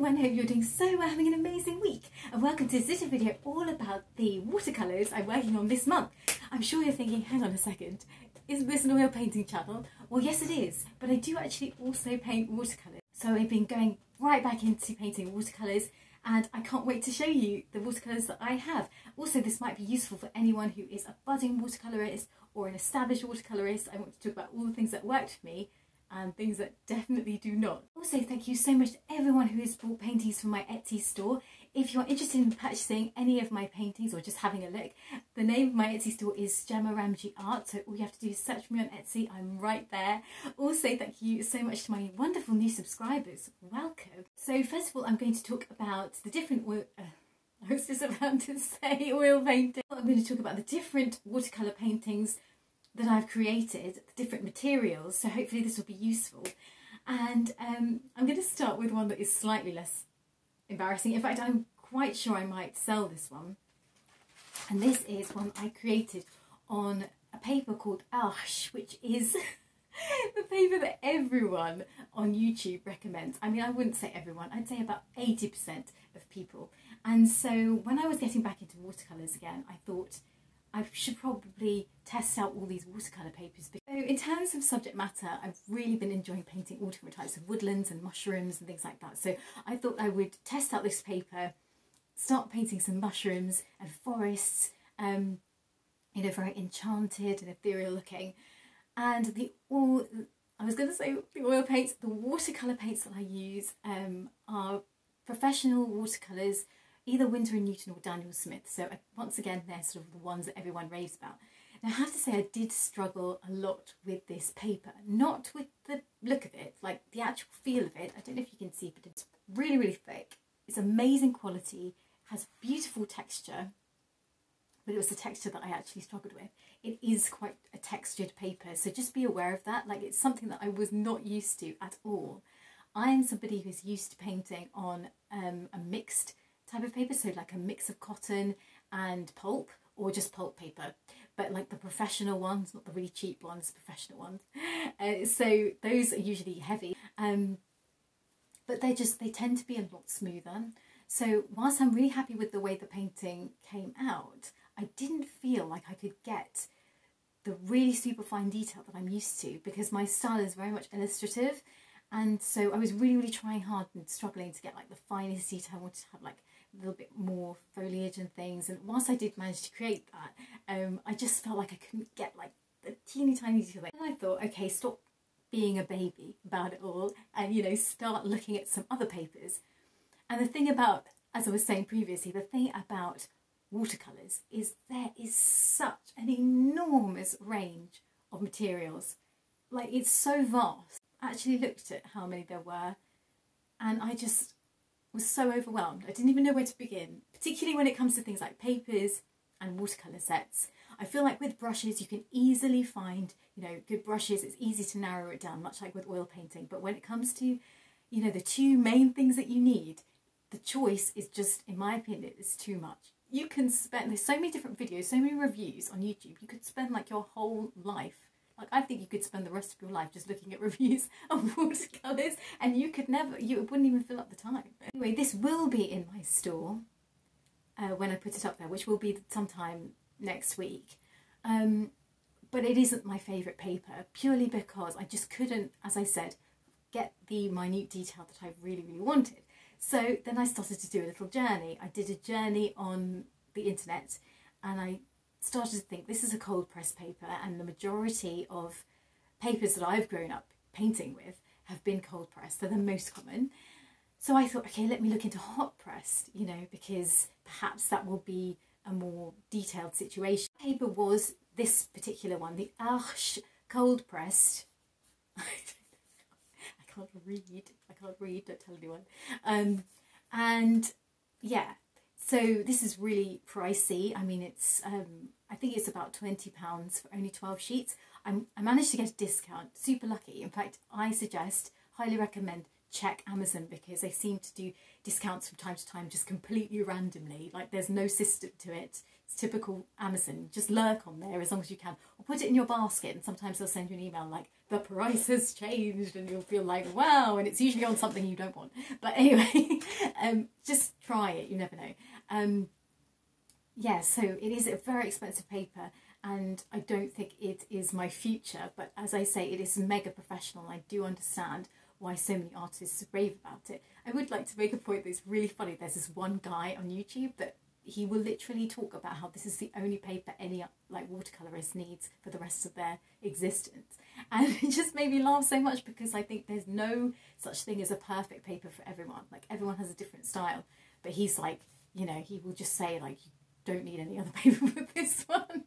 everyone, hope you're doing so well, having an amazing week, and welcome to this video all about the watercolours I'm working on this month. I'm sure you're thinking, hang on a second, isn't this an oil painting channel? Well, yes it is, but I do actually also paint watercolours. So I've been going right back into painting watercolours, and I can't wait to show you the watercolours that I have. Also, this might be useful for anyone who is a budding watercolourist or an established watercolourist. I want to talk about all the things that worked for me and things that definitely do not. Also, thank you so much to everyone who has bought paintings from my Etsy store. If you're interested in purchasing any of my paintings or just having a look, the name of my Etsy store is Gemma Ramji Art, so all you have to do is search for me on Etsy. I'm right there. Also, thank you so much to my wonderful new subscribers. Welcome. So first of all, I'm going to talk about the different I was just about to say oil painting. I'm going to talk about the different watercolour paintings that I've created, the different materials, so hopefully this will be useful. And I'm going to start with one that is slightly less embarrassing. In fact, I'm quite sure I might sell this one. And this is one I created on a paper called Arche, which is the paper that everyone on YouTube recommends. I mean, I wouldn't say everyone, I'd say about 80% of people. And so when I was getting back into watercolours again, I thought I should probably test out all these watercolour papers. So in terms of subject matter, I've really been enjoying painting all different types of woodlands and mushrooms and things like that. So I thought I would test out this paper, start painting some mushrooms and forests, you know, very enchanted and ethereal looking. And the oil paints, the watercolour paints that I use are professional watercolours, either Winsor & Newton or Daniel Smith. So once again, they're sort of the ones that everyone raves about. Now I have to say I did struggle a lot with this paper, not with the look of it, like the actual feel of it. I don't know if you can see, but it's really, really thick. It's amazing quality, has beautiful texture, but it was the texture that I actually struggled with. It is quite a textured paper, so just be aware of that. Like, it's something that I was not used to at all. I am somebody who's used to painting on a mixed type of paper, so like a mix of cotton and pulp, or just pulp paper, but like the professional ones, not the really cheap ones, professional ones. So those are usually heavy, but they tend to be a lot smoother. So whilst I'm really happy with the way the painting came out, I didn't feel like I could get the really super fine detail that I'm used to, because my style is very much illustrative. And so I was really, really trying hard and struggling to get like the finest detail. I wanted to have like a little bit more foliage and things. And whilst I did manage to create that, I just felt like I couldn't get like the teeny tiny detail. And I thought, okay, stop being a baby about it all and, you know, start looking at some other papers. And the thing about, as I was saying previously, the thing about watercolours is there is such an enormous range of materials. Like, it's so vast. I actually looked at how many there were, and I just was so overwhelmed. I didn't even know where to begin, particularly when it comes to things like papers and watercolour sets. I feel like with brushes you can easily find, you know, good brushes. It's easy to narrow it down, much like with oil painting. But when it comes to, you know, the two main things that you need, the choice is just, in my opinion, it's too much. You can spend, there's so many different videos, so many reviews on YouTube. You could spend like your whole life, like I think you could spend the rest of your life just looking at reviews of watercolours, and you wouldn't even fill up the time. Anyway, this will be in my store when I put it up there, which will be sometime next week. But it isn't my favourite paper, purely because I just couldn't, as I said, get the minute detail that I really, really wanted. So then I started to do a little journey. I did a journey on the internet, and I started to think, this is a cold press paper, and the majority of papers that I've grown up painting with have been cold pressed. They're the most common. So I thought, okay, let me look into hot pressed, you know, because perhaps that will be a more detailed situation. The paper was this particular one, the Arche cold pressed. I can't read, don't tell anyone. And yeah, so this is really pricey. I mean, it's I think it's about £20 for only 12 sheets. I managed to get a discount, super lucky. In fact, I suggest, highly recommend, check Amazon, because they seem to do discounts from time to time just completely randomly. Like, there's no system to it. It's typical Amazon. Just lurk on there as long as you can, or put it in your basket, and sometimes they'll send you an email like, the price has changed, and you'll feel like, wow, and it's usually on something you don't want. But anyway, Just try it, you never know. Yeah, so it is a very expensive paper, and I don't think it is my future, but as I say, it is mega professional. I do understand why so many artists rave about it. I would like to make a point that's really funny. There's this one guy on YouTube that he will literally talk about how this is the only paper any like watercolorist needs for the rest of their existence, and it just made me laugh so much, because I think there's no such thing as a perfect paper for everyone. Like, everyone has a different style, but he's like, you know, he will just say like, you don't need any other paper with this one,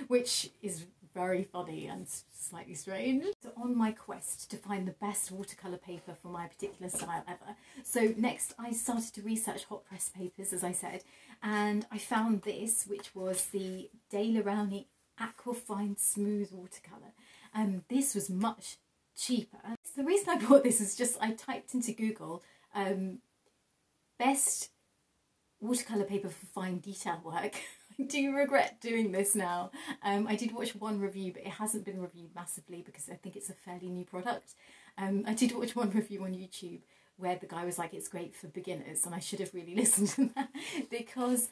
which is very funny and slightly strange. So on my quest to find the best watercolour paper for my particular style ever, so next I started to research hot press papers, as I said, and I found this, which was the De La Rowney Aquafine Smooth Watercolour. This was much cheaper. So the reason I bought this is just I typed into Google best watercolour paper for fine detail work. I do regret doing this now. I did watch one review, but it hasn't been reviewed massively because I think it's a fairly new product. I did watch one review on YouTube where the guy was like, it's great for beginners, and I should have really listened to that, because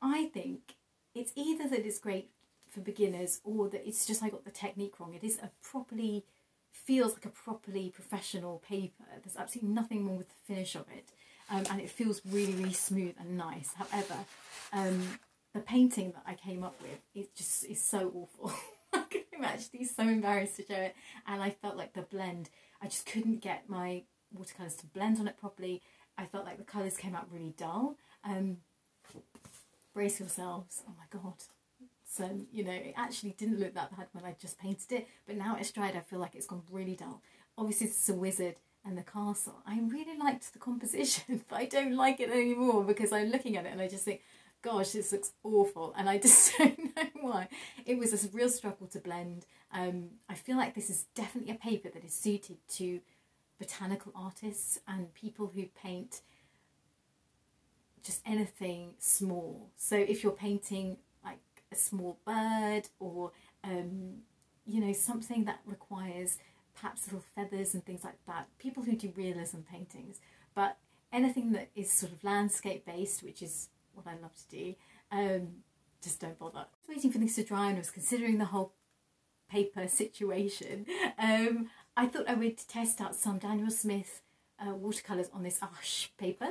I think it's either that it's great for beginners or that it's just I got the technique wrong. It is a properly, feels like a properly professional paper. There's absolutely nothing wrong with the finish of it. And it feels really, really smooth and nice. However, the painting that I came up with, it just is so awful. I'm actually so embarrassed to show it. And I felt like the blend, I just couldn't get my watercolours to blend on it properly. I felt like the colours came out really dull. Brace yourselves. Oh my God. So, you know, it actually didn't look that bad when I just painted it. But now it's dried, I feel like it's gone really dull. Obviously, it's a wizard and the castle. I really liked the composition, but I don't like it anymore because I'm looking at it and I just think, gosh, this looks awful, and I just don't know why. It was a real struggle to blend. I feel like this is definitely a paper that is suited to botanical artists and people who paint just anything small. So if you're painting like a small bird or you know, something that requires perhaps little feathers and things like that, people who do realism paintings, but anything that is sort of landscape based, which is what I love to do, just don't bother. I was waiting for things to dry and I was considering the whole paper situation. I thought I would test out some Daniel Smith watercolours on this Arche paper,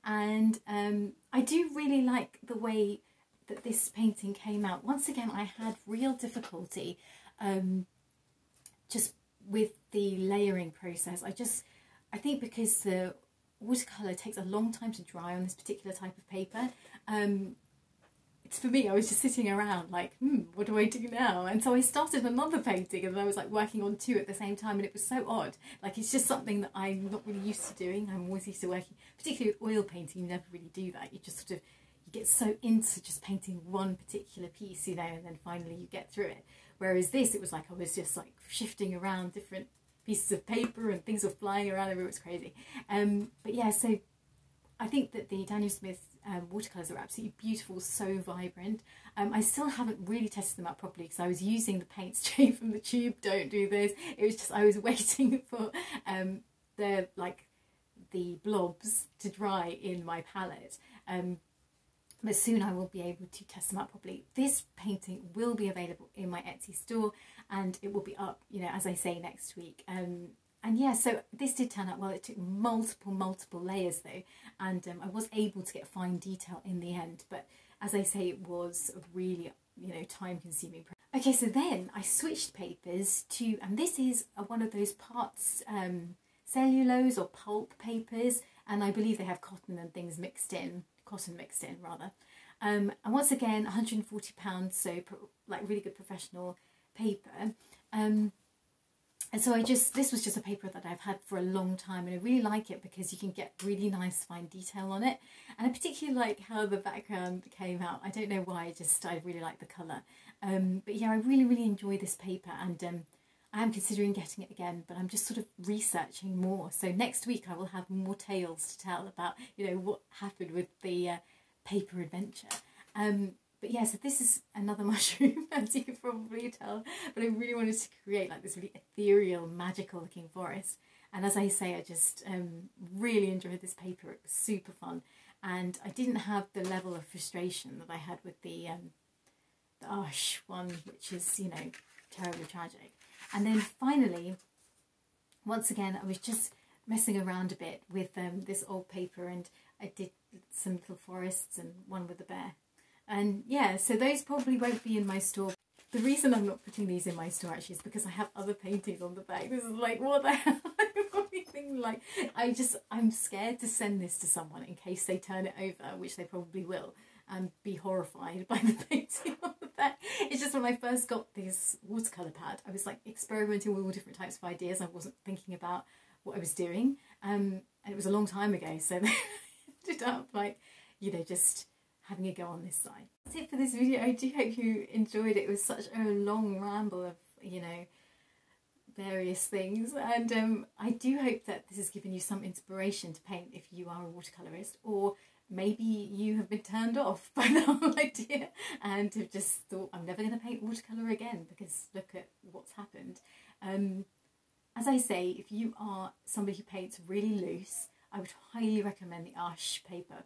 and I do really like the way that this painting came out. Once again, I had real difficulty just with the layering process. I think because the watercolour takes a long time to dry on this particular type of paper, it's, for me, I was just sitting around like, what do I do now? And so I started another painting and I was like working on two at the same time, and it was so odd. Like, it's just something that I'm not really used to doing. I'm always used to working, particularly with oil painting, you never really do that. You just sort of, you get so into just painting one particular piece, you know, and then finally you get through it. Whereas this, it was like I was just like shifting around different pieces of paper and things were flying around everywhere. It was crazy. But yeah, so I think that the Daniel Smith watercolours are absolutely beautiful, so vibrant. I still haven't really tested them out properly because I was using the paint straight from the tube. Don't do this. It was just, I was waiting for the blobs to dry in my palette. But soon I will be able to test them out properly. This painting will be available in my Etsy store, and it will be up, you know, as I say, next week. And yeah, so this did turn out well. It took multiple layers though, and I was able to get fine detail in the end. But as I say, it was a really, you know, time-consuming process. Okay, so then I switched papers to, and this is one of those parts cellulose or pulp papers, and I believe they have cotton and things mixed in. Cotton mixed in rather, and once again £140, so like really good professional paper, and so this was just a paper that I've had for a long time, and I really like it because you can get really nice fine detail on it, and I particularly like how the background came out. I don't know why, I really like the colour, but yeah, I really enjoy this paper, and I am considering getting it again, but I'm just sort of researching more. So next week I will have more tales to tell about, you know, what happened with the paper adventure. But yeah, so this is another mushroom, as you can probably tell. But I really wanted to create like this really ethereal, magical looking forest. And as I say, I just really enjoyed this paper. It was super fun, and I didn't have the level of frustration that I had with the Ash one, which is, you know, terribly tragic. And then finally, once again, I was just messing around a bit with this old paper, and I did some little forests and one with a bear. And yeah, so those probably won't be in my store. The reason I'm not putting these in my store actually is because I have other paintings on the back. This is like, what the hell? Like, I'm scared to send this to someone in case they turn it over, which they probably will, and be horrified by the painting on the back. It's just when I first got this watercolour pad, I was like experimenting with all different types of ideas. I wasn't thinking about what I was doing, and it was a long time ago, so I ended up like, you know, just having a go on this side. That's it for this video. I do hope you enjoyed it. It was such a long ramble of, you know, various things, and I do hope that this has given you some inspiration to paint if you are a watercolourist, or maybe you have been turned off by the whole idea and have just thought, I'm never going to paint watercolour again because look at what's happened. As I say, if you are somebody who paints really loose, I would highly recommend the Ash paper.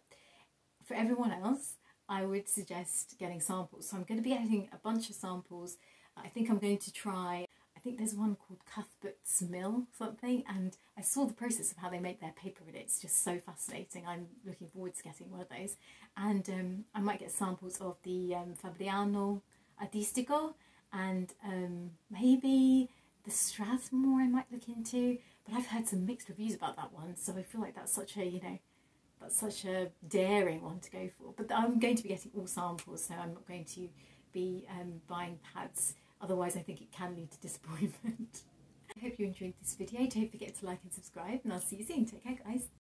For everyone else, I would suggest getting samples. So I'm going to be getting a bunch of samples. I think I'm going to try, I think there's one called Cuthbert's Mill something, and I saw the process of how they make their paper, and it's just so fascinating. I'm looking forward to getting one of those. And I might get samples of the Fabriano Artistico, and maybe the Strathmore I might look into, but I've heard some mixed reviews about that one, so I feel like that's such a, you know, that's such a daring one to go for. But I'm going to be getting all samples, so I'm not going to be buying pads, otherwise I think it can lead to disappointment. I hope you enjoyed this video. Don't forget to like and subscribe, and I'll see you soon. Take care, guys.